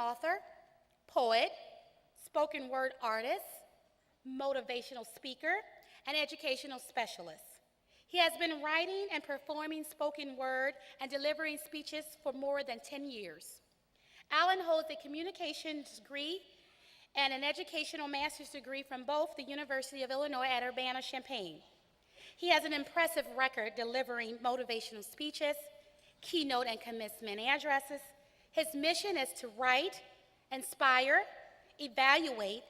author, poet, spoken word artist, motivational speaker, and educational specialist. He has been writing and performing spoken word and delivering speeches for more than 10 years. Allen holds a communications degree and an educational master's degree from both the University of Illinois at Urbana-Champaign. He has an impressive record delivering motivational speeches, keynote and commencement addresses. His mission is to write, inspire, evaluate,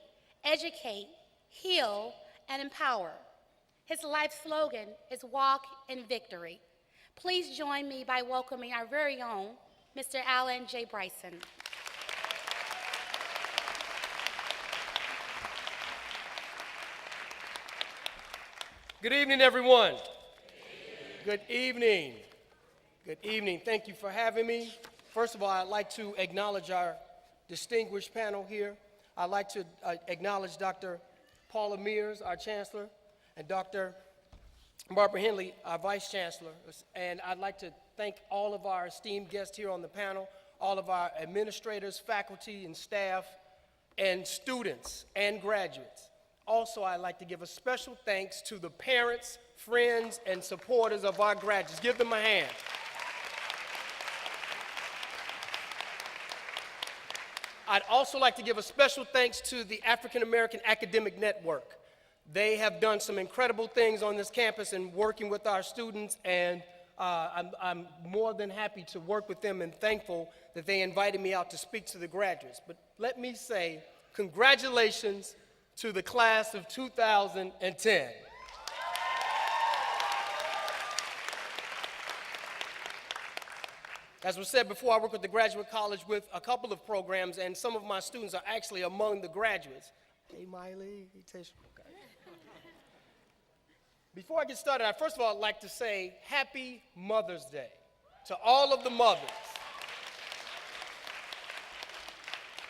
educate, heal, and empower. His life slogan is Walk in Victory. Please join me by welcoming our very own Mr. Allen J. Bryson. Good evening, everyone. Good evening. Good evening. Thank you for having me. First of all, I'd like to acknowledge our distinguished panel here. I'd like to acknowledge Dr. Paula Mears, our chancellor, and Dr. Barbara Henley, our vice chancellor. And I'd like to thank all of our esteemed guests here on the panel, all of our administrators, faculty, and staff, and students and graduates. Also, I'd like to give a special thanks to the parents, friends, and supporters of our graduates. Give them a hand. I'd also like to give a special thanks to the African American Academic Network. They have done some incredible things on this campus and working with our students, and I'm more than happy to work with them and thankful that they invited me out to speak to the graduates. But let me say, congratulations to the class of 2010. As was said before, I work with the Graduate College with a couple of programs, and some of my students are actually among the graduates. Hey, Miley. Hey, Tasha. Okay. Before I get started, first of all, I'd like to say Happy Mother's Day to all of the mothers.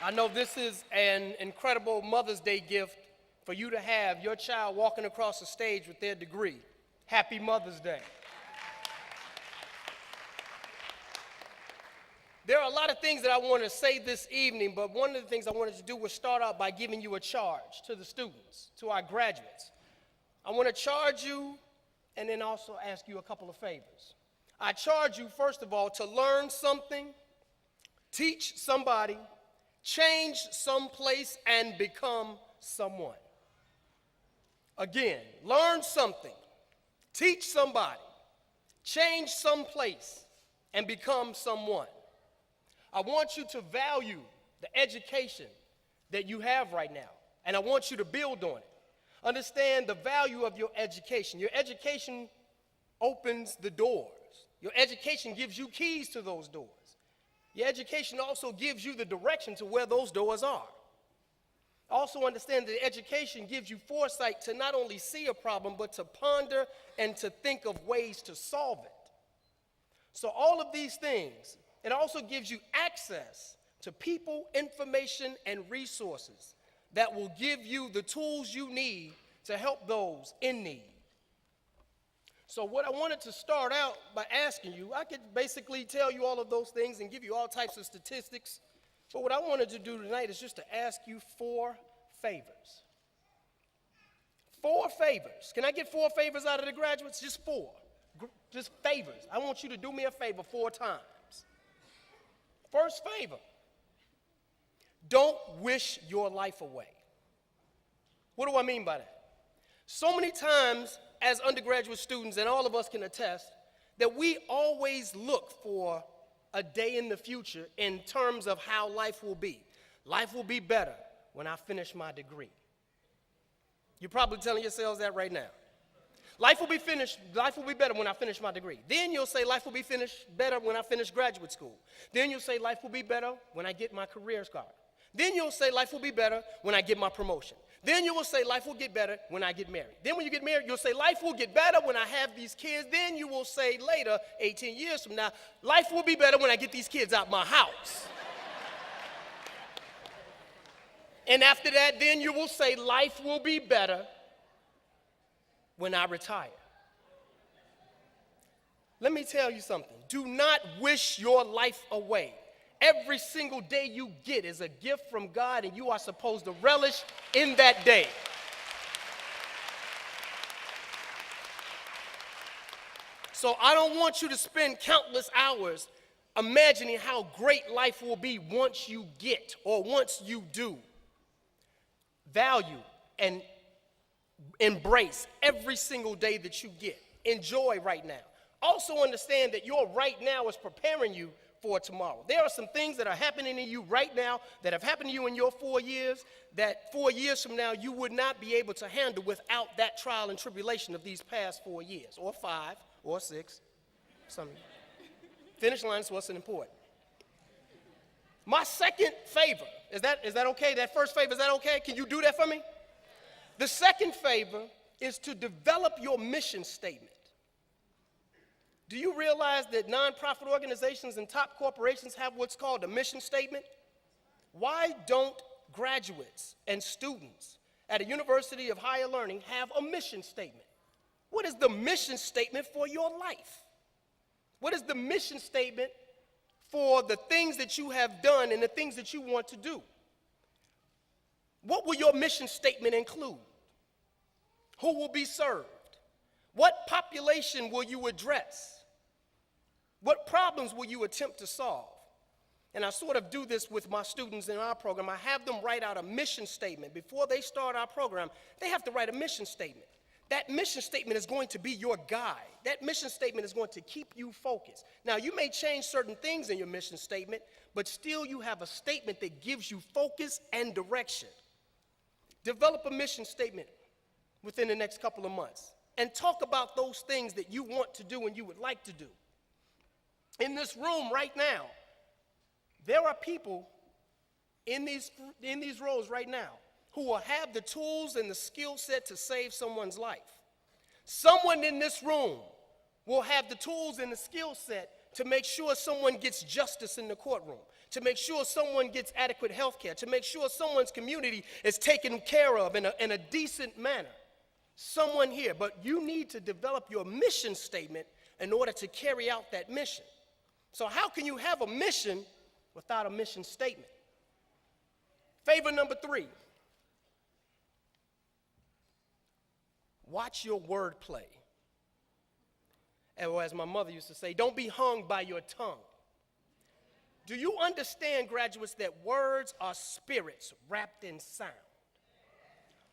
I know this is an incredible Mother's Day gift for you to have your child walking across the stage with their degree. Happy Mother's Day. There are a lot of things that I want to say this evening, but one of the things I wanted to do was start out by giving you a charge to the students, to our graduates. I want to charge you and then also ask you a couple of favors. I charge you, first of all, to learn something, teach somebody, change someplace, and become someone. Again, learn something, teach somebody, change someplace, and become someone. I want you to value the education that you have right now, and I want you to build on it. Understand the value of your education. Your education opens the doors. Your education gives you keys to those doors. Your education also gives you the direction to where those doors are. Also understand that education gives you foresight to not only see a problem, but to ponder and to think of ways to solve it. So all of these things, it also gives you access to people, information, and resources that will give you the tools you need to help those in need. So what I wanted to start out by asking you, I could basically tell you all of those things and give you all types of statistics, but what I wanted to do tonight is just to ask you 4 favors. 4 favors. Can I get 4 favors out of the graduates? Just 4. Just favors. I want you to do me a favor 4 times. First favor, don't wish your life away. What do I mean by that? So many times as undergraduate students, and all of us can attest, that we always look for a day in the future in terms of how life will be. Life will be better when I finish my degree. You're probably telling yourselves that right now. Life will be better when I finish my degree. Then you'll say life will be better when I finish graduate school. Then you'll say life will be better when I get my career card. Then you'll say life will be better when I get my promotion. Then you will say life will get better when I get married. Then when you get married, you'll say life will get better when I have these kids. Then you will say later, 18 years from now, life will be better when I get these kids out my house. And after that, then you will say life will be better when I retire. Let me tell you something. Do not wish your life away. Every single day you get is a gift from God, and you are supposed to relish in that day. So I don't want you to spend countless hours imagining how great life will be once you get or once you do. Value and embrace every single day that you get. Enjoy right now. Also understand that your right now is preparing you for tomorrow. There are some things that are happening to you right now that have happened to you in your 4 years that 4 years from now you would not be able to handle without that trial and tribulation of these past 4 years, or 5, or 6. Something. Finish line is what's important. My second favor, is that okay? That first favor, is that okay? Can you do that for me? The second favor is to develop your mission statement. Do you realize that nonprofit organizations and top corporations have what's called a mission statement? Why don't graduates and students at a university of higher learning have a mission statement? What is the mission statement for your life? What is the mission statement for the things that you have done and the things that you want to do? What will your mission statement include? Who will be served? What population will you address? What problems will you attempt to solve? And I sort of do this with my students in our program. I have them write out a mission statement. Before they start our program, they have to write a mission statement. That mission statement is going to be your guide. That mission statement is going to keep you focused. Now, you may change certain things in your mission statement, but still you have a statement that gives you focus and direction. Develop a mission statement within the next couple of months and talk about those things that you want to do and you would like to do. In this room right now, there are people in these rows right now who will have the tools and the skill set to save someone's life. Someone in this room will have the tools and the skill set to make sure someone gets justice in the courtroom, to make sure someone gets adequate health care, to make sure someone's community is taken care of in a decent manner. Someone here, but you need to develop your mission statement in order to carry out that mission. So how can you have a mission without a mission statement? Favor number 3. Watch your wordplay. Or as my mother used to say, don't be hung by your tongue. Do you understand, graduates, that words are spirits wrapped in sound?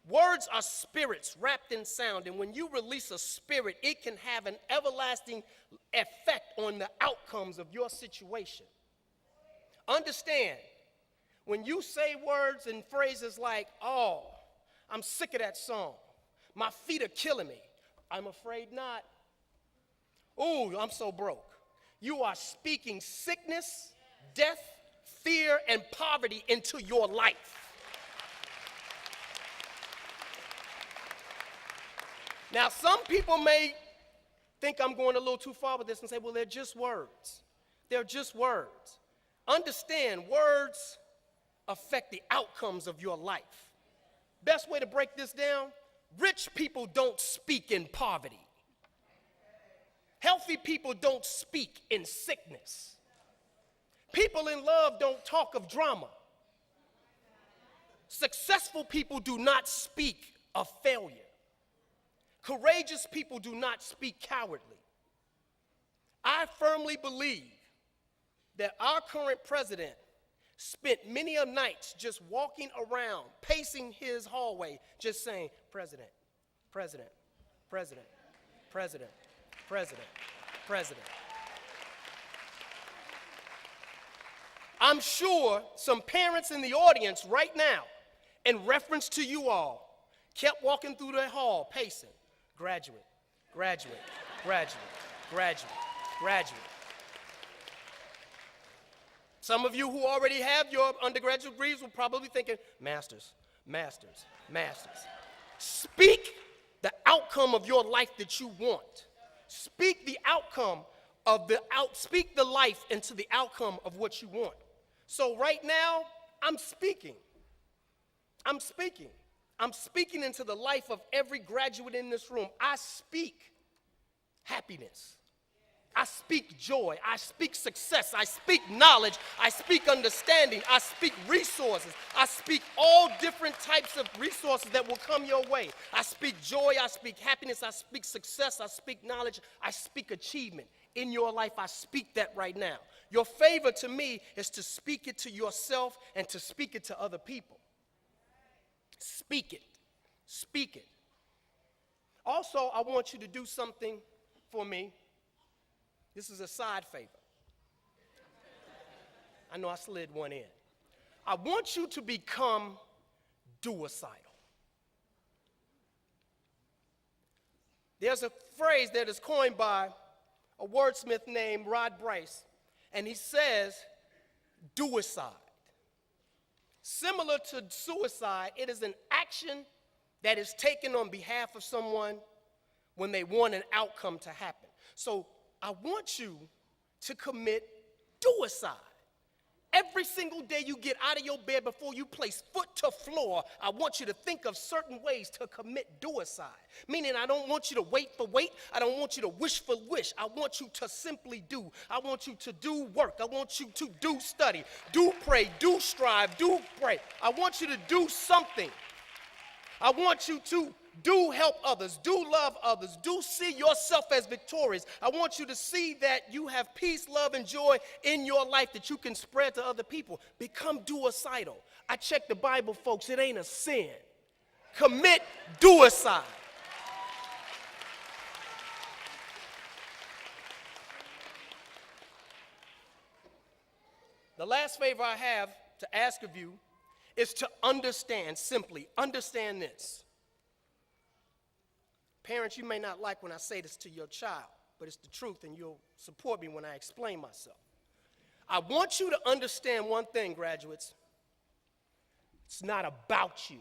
Words are spirits wrapped in sound, and when you release a spirit, it can have an everlasting effect on the outcomes of your situation. Understand, when you say words and phrases like, oh, I'm sick of that song. My feet are killing me. I'm afraid not. Ooh, I'm so broke. You are speaking sickness, death, fear, and poverty into your life. Now, some people may think I'm going a little too far with this and say, well, they're just words. They're just words. Understand, words affect the outcomes of your life. Best way to break this down, rich people don't speak in poverty. Healthy people don't speak in sickness. People in love don't talk of drama. Successful people do not speak of failure. Courageous people do not speak cowardly. I firmly believe that our current president spent many a nights just walking around, pacing his hallway, just saying, President, President, President, President, President, President. I'm sure some parents in the audience right now, in reference to you all, kept walking through the hall, pacing. Graduate, graduate, graduate, graduate, graduate. Some of you who already have your undergraduate degrees were probably thinking, masters, masters, masters. Speak the outcome of your life that you want. Speak the outcome of speak the life into the outcome of what you want. So right now, I'm speaking. I'm speaking. I'm speaking into the life of every graduate in this room. I speak happiness. I speak joy. I speak success. I speak knowledge. I speak understanding. I speak resources. I speak all different types of resources that will come your way. I speak joy. I speak happiness. I speak success. I speak knowledge. I speak achievement. In your life, I speak that right now. Your favor to me is to speak it to yourself and to speak it to other people. Speak it. Speak it. Also, I want you to do something for me. This is a side favor. I know I slid one in. I want you to become duicidal. There's a phrase that is coined by a wordsmith named Rod Bryce, and he says, duicide. Similar to suicide, it is an action that is taken on behalf of someone when they want an outcome to happen. So I want you to commit duicide. Every single day you get out of your bed, before you place foot to floor, I want you to think of certain ways to commit duicide. Meaning, I don't want you to wait for wait. I don't want you to wish for wish. I want you to simply do. I want you to do work. I want you to do study, do pray, do strive, do pray. I want you to do something. I want you to do help others, do love others, do see yourself as victorious. I want you to see that you have peace, love, and joy in your life that you can spread to other people. Become duicidal. I checked the Bible, folks. It ain't a sin. Commit duicide. The last favor I have to ask of you is to understand, simply understand this. Parents, you may not like when I say this to your child, but it's the truth, and you'll support me when I explain myself. I want you to understand one thing, graduates. It's not about you.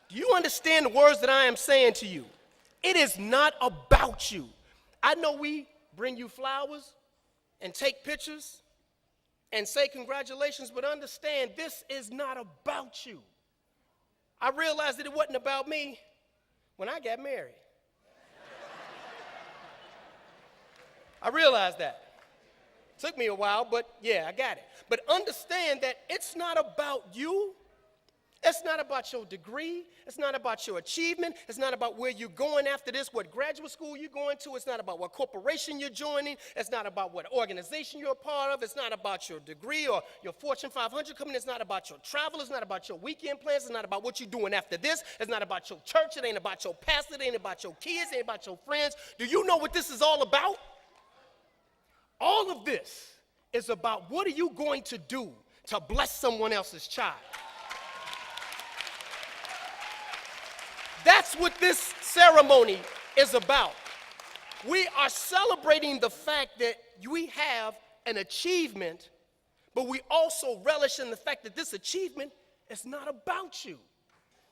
Do you understand the words that I am saying to you? It is not about you. I know we bring you flowers and take pictures and say congratulations, but understand this is not about you. I realized that it wasn't about me when I got married. I realized that. Took me a while, but yeah, I got it. But understand that it's not about you. It's not about your degree. It's not about your achievement. It's not about where you're going after this, what graduate school you're going to. It's not about what corporation you're joining. It's not about what organization you're a part of. It's not about your degree or your Fortune 500 company. It's not about your travel. It's not about your weekend plans. It's not about what you're doing after this. It's not about your church. It ain't about your pastor. It ain't about your kids. It ain't about your friends. Do you know what this is all about? All of this is about what are you going to do to bless someone else's child. That's what this ceremony is about. We are celebrating the fact that we have an achievement, but we also relish in the fact that this achievement is not about you.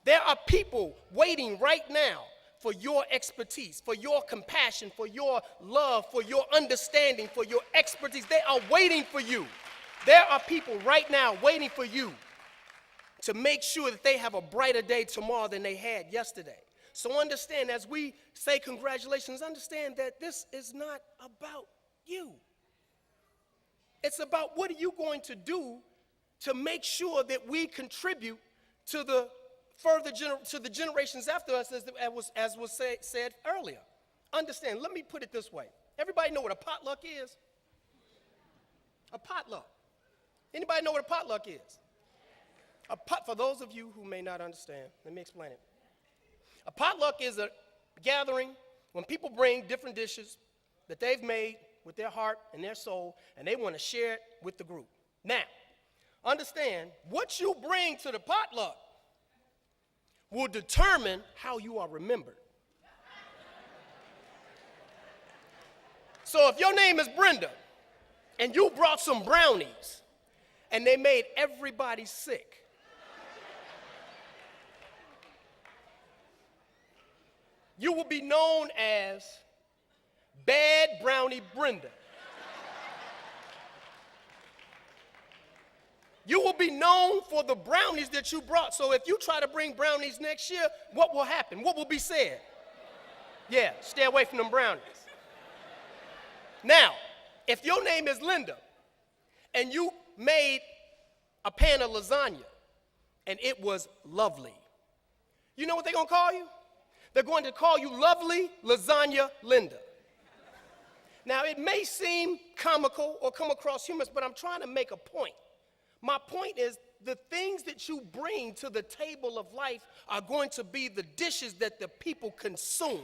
There are people waiting right now for your expertise, for your compassion, for your love, for your understanding, for your expertise. They are waiting for you. There are people right now waiting for you to make sure that they have a brighter day tomorrow than they had yesterday. So understand, as we say congratulations, understand that this is not about you. It's about what are you going to do to make sure that we contribute to the to the generations after us, as was said earlier. Understand, let me put it this way. Everybody know what a potluck is? A potluck. Anybody know what a potluck is? For those of you who may not understand, let me explain it. A potluck is a gathering when people bring different dishes that they've made with their heart and their soul, and they want to share it with the group. Now, understand, what you bring to the potluck will determine how you are remembered. So if your name is Brenda, and you brought some brownies, and they made everybody sick, you will be known as Bad Brownie Brenda. You will be known for the brownies that you brought. So if you try to bring brownies next year, what will happen? What will be said? Yeah, stay away from them brownies. Now, if your name is Linda and you made a pan of lasagna and it was lovely, you know what they're going to call you? They're going to call you Lovely Lasagna Linda. Now, it may seem comical or come across humorous, but I'm trying to make a point. My point is the things that you bring to the table of life are going to be the dishes that the people consume.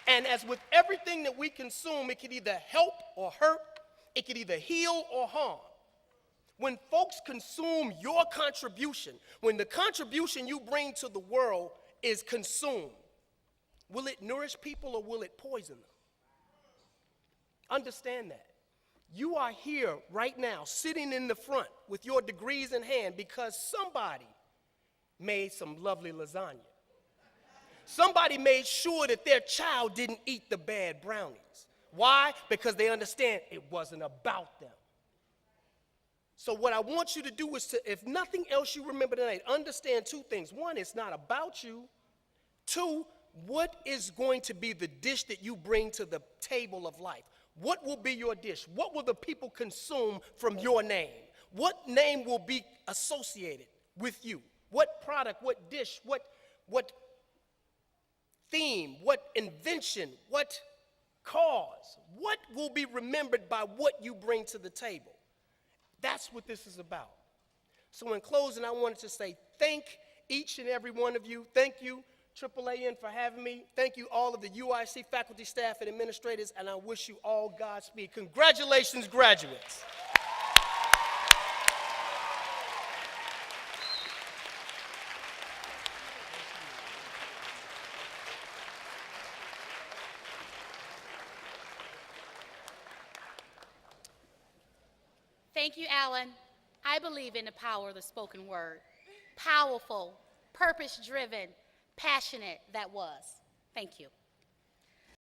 And as with everything that we consume, it can either help or hurt. It can either heal or harm. When folks consume your contribution, when the contribution you bring to the world is consumed, will it nourish people or will it poison them? Understand that. You are here right now, sitting in the front with your degrees in hand because somebody made some lovely lasagna. Somebody made sure that their child didn't eat the bad brownies. Why? Because they understand it wasn't about them. So what I want you to do is to, if nothing else you remember tonight, understand two things. One, it's not about you. Two, what is going to be the dish that you bring to the table of life? What will be your dish? What will the people consume from your name? What name will be associated with you? What product, what dish, what theme, what invention, what cause? What will be remembered by what you bring to the table? That's what this is about. So in closing, I wanted to say thank each and every one of you. Thank you, AAAN, for having me. Thank you, all of the UIC faculty, staff, and administrators, and I wish you all Godspeed. Congratulations, graduates. Thank you, Allen. I believe in the power of the spoken word. Powerful, purpose-driven, passionate that was. Thank you.